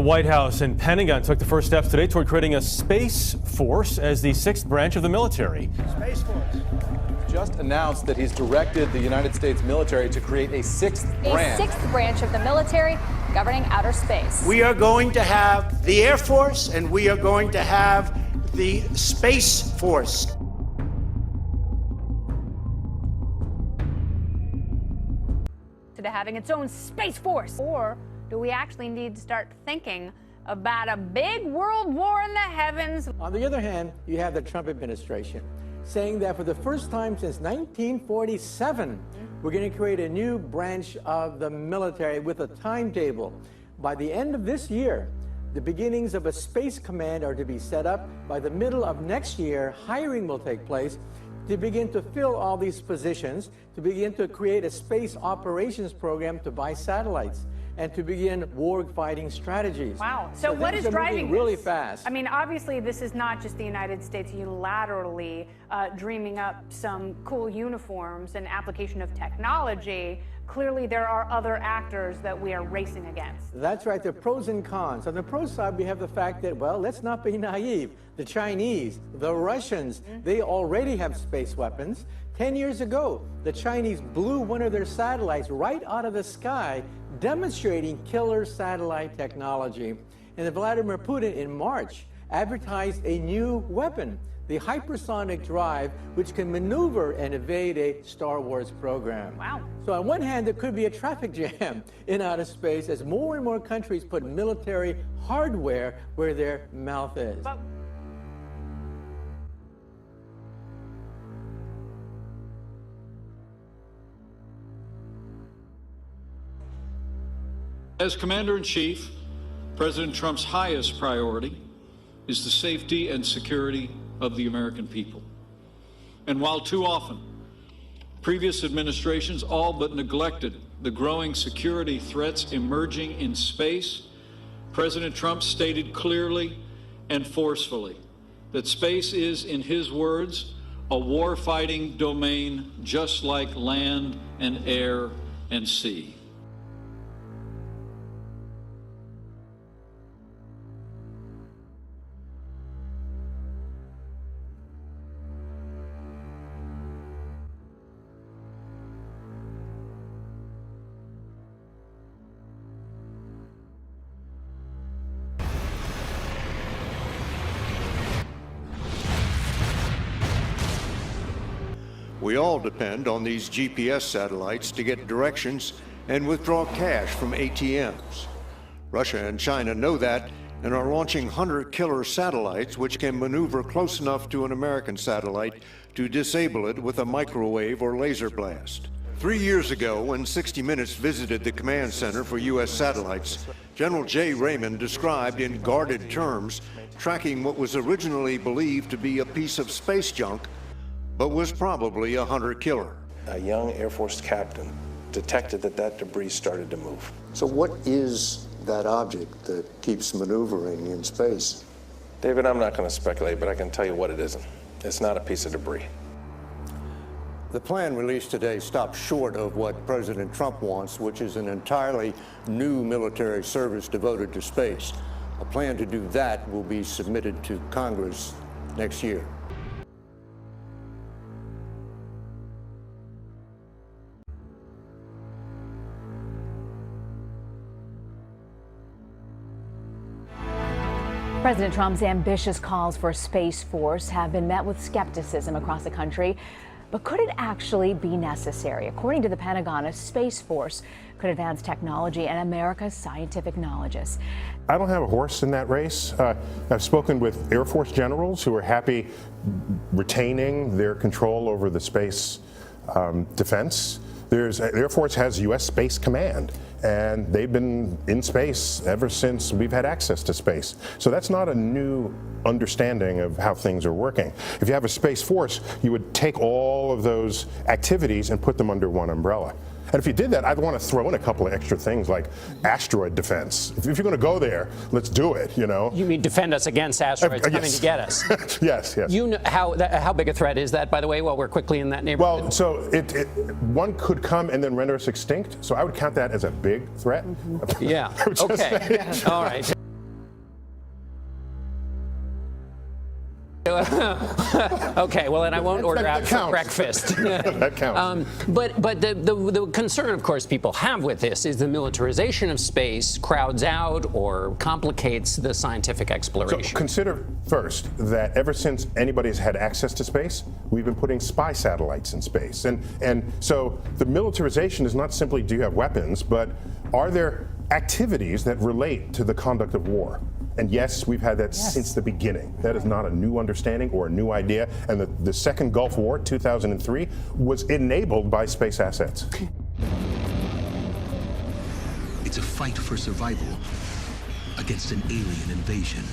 White House and Pentagon took the first steps today toward creating a space force as the sixth branch of the military. Space Force just announced that he's directed the United States military to create a sixth branch. A sixth branch of the military governing outer space. We are going to have the Air Force and we are going to have the Space Force. To having its own Space Force? Or do we actually need to start thinking about a big world war in the heavens? On the other hand, you have the Trump administration saying that for the first time since 1947, we're going to create a new branch of the military with a timetable. By the end of this year, the beginnings of a space command are to be set up. By the middle of next year, hiring will take place to begin to fill all these positions, to begin to create a space operations program to buy satellites, and to begin war-fighting strategies. Wow. So what is driving this? Really fast. I mean, obviously, this is not just the United States unilaterally dreaming up some cool uniforms and application of technology. Clearly, there are other actors that we are racing against. That's right. There are pros and cons. On the pro side, we have the fact that, well, let's not be naive. The Chinese, the Russians, they already have space weapons. 10 years ago, the Chinese blew one of their satellites right out of the sky, demonstrating killer satellite technology. And Vladimir Putin, in March, advertised a new weapon, the hypersonic drive, which can maneuver and evade a Star Wars program. Wow. So on one hand, there could be a traffic jam in outer space as more and more countries put military hardware where their mouth is. But as Commander-in-Chief, President Trump's highest priority is the safety and security of the American people. And while too often previous administrations all but neglected the growing security threats emerging in space, President Trump stated clearly and forcefully that space is, in his words, a war-fighting domain just like land and air and sea. We all depend on these GPS satellites to get directions and withdraw cash from ATMs. Russia and China know that and are launching hunter-killer satellites which can maneuver close enough to an American satellite to disable it with a microwave or laser blast. 3 years ago, when 60 Minutes visited the Command Center for U.S. Satellites, General Jay Raymond described in guarded terms tracking what was originally believed to be a piece of space junk, but was probably a hunter-killer. A young Air Force captain detected that debris started to move. So what is that object that keeps maneuvering in space? David, I'm not going to speculate, but I can tell you what it isn't. It's not a piece of debris. The plan released today stops short of what President Trump wants, which is an entirely new military service devoted to space. A plan to do that will be submitted to Congress next year. President Trump's ambitious calls for a space force have been met with skepticism across the country. But could it actually be necessary? According to the Pentagon, a space force could advance technology and America's scientific knowledges. I don't have a horse in that race. I've spoken with Air Force generals who are happy retaining their control over the space defense. The Air Force has U.S. Space Command, and they've been in space ever since we've had access to space. So that's not a new understanding of how things are working. If you have a space force, you would take all of those activities and put them under one umbrella. And if you did that, I'd want to throw in a couple of extra things like asteroid defense. If you're going to go there, let's do it, you know. You mean defend us against asteroids coming yes. to get us? Yes, yes. You know how big a threat is that, by the way, while we're quickly in that neighborhood? Well, so one could come and then render us extinct. So I would count that as a big threat. Yeah, okay, all right. Okay, well, then I won't order out for breakfast. That counts. But the concern, of course, people have with this is the militarization of space crowds out or complicates the scientific exploration. So consider first that ever since anybody's had access to space, we've been putting spy satellites in space. And so the militarization is not simply do you have weapons, but are there activities that relate to the conduct of war? And yes, we've had that since the beginning. That is not a new understanding or a new idea. And the second Gulf War, 2003, was enabled by space assets. It's a fight for survival against an alien invasion.